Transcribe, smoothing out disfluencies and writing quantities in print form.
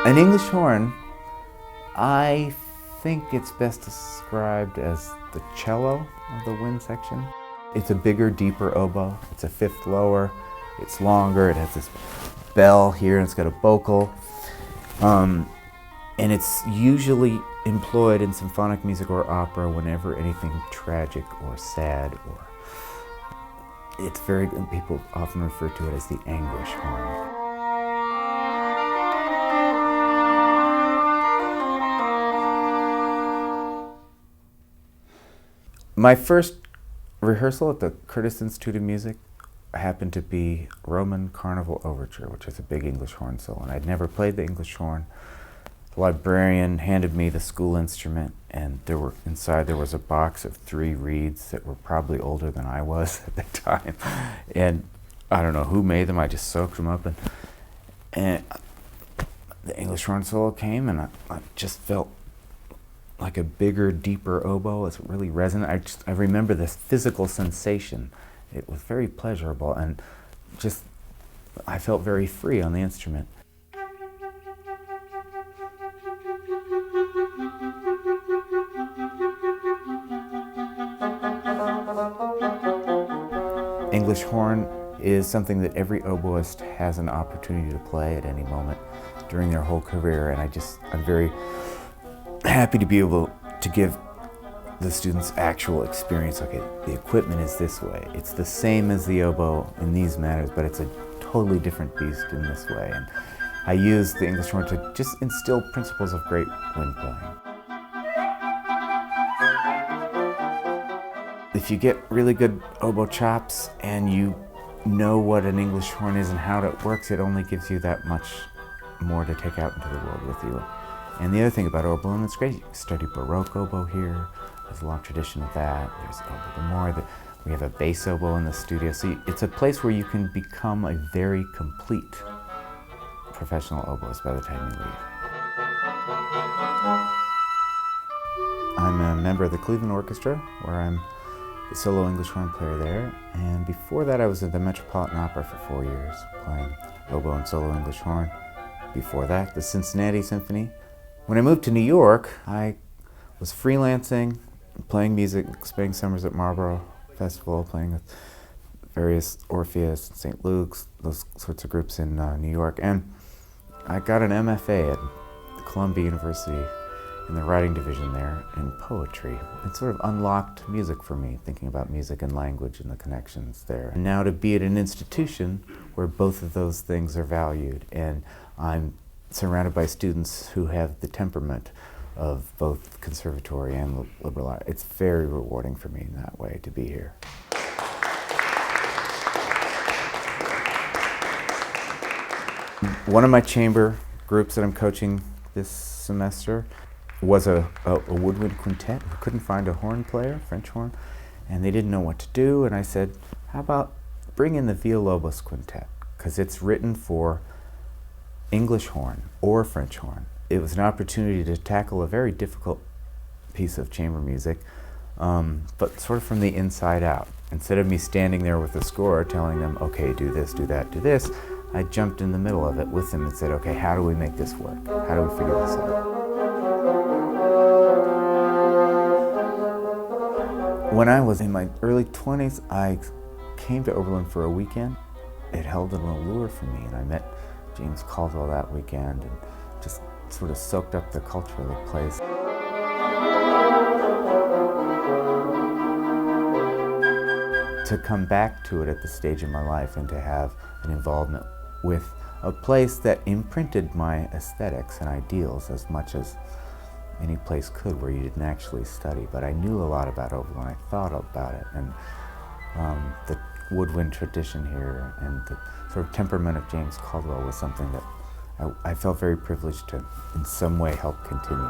An English horn, I think it's best described as the cello of the wind section. It's a bigger, deeper oboe. It's a fifth lower. It's longer. It has this bell here, and it's got a bocal. And it's usually employed in symphonic music or opera whenever anything tragic or sad, or it's very, people often refer to it as the anguish horn. My first rehearsal at the Curtis Institute of Music happened to be Roman Carnival Overture, which is a big English horn solo, and I'd never played the English horn. The librarian handed me the school instrument, and inside there was a box of 3 reeds that were probably older than I was at the time. And I don't know who made them, I just soaked them up, and the English horn solo came, and I just felt like a bigger, deeper oboe. It's really resonant. I remember this physical sensation. It was very pleasurable, and just, I felt very free on the instrument. English horn is something that every oboist has an opportunity to play at any moment during their whole career, and I'm very happy to be able to give the students actual experience. Okay, the equipment is this way. It's the same as the oboe in these matters, but it's a totally different beast in this way. And I use the English horn to just instill principles of great wind playing. If you get really good oboe chops and you know what an English horn is and how it works, it only gives you that much more to take out into the world with you. And the other thing about Oberlin, it's great. You can study Baroque oboe here. There's a long tradition of that. There's oboe d'amore. We have a bass oboe in the studio. So it's a place where you can become a very complete professional oboist by the time you leave. I'm a member of the Cleveland Orchestra, where I'm the solo English horn player there. And before that, I was at the Metropolitan Opera for 4 years, playing oboe and solo English horn. Before that, the Cincinnati Symphony. When I moved to New York, I was freelancing, playing music, spending summers at Marlborough Festival, playing with various Orpheus, St. Luke's, those sorts of groups in New York. And I got an MFA at Columbia University in the writing division there in poetry. It sort of unlocked music for me, thinking about music and language and the connections there. And now to be at an institution where both of those things are valued, and I'm surrounded by students who have the temperament of both Conservatory and liberal art. It's very rewarding for me in that way to be here. One of my chamber groups that I'm coaching this semester was a woodwind quintet who couldn't find a horn player, French horn, and they didn't know what to do, and I said, how about bring in the Villalobos quintet, because it's written for English horn or French horn. It was an opportunity to tackle a very difficult piece of chamber music, but sort of from the inside out. Instead of me standing there with the score telling them, okay, do this, do that, do this, I jumped in the middle of it with them and said, okay, how do we make this work? How do we figure this out? When I was in my early 20s, I came to Oberlin for a weekend. It held an allure for me, and I met James Caldwell that weekend and just sort of soaked up the culture of the place. To come back to it at this stage in my life and to have an involvement with a place that imprinted my aesthetics and ideals as much as any place could, where you didn't actually study. But I knew a lot about Oberlin, I thought about it, and the woodwind tradition here and the sort of temperament of James Caldwell was something that I felt very privileged to in some way help continue.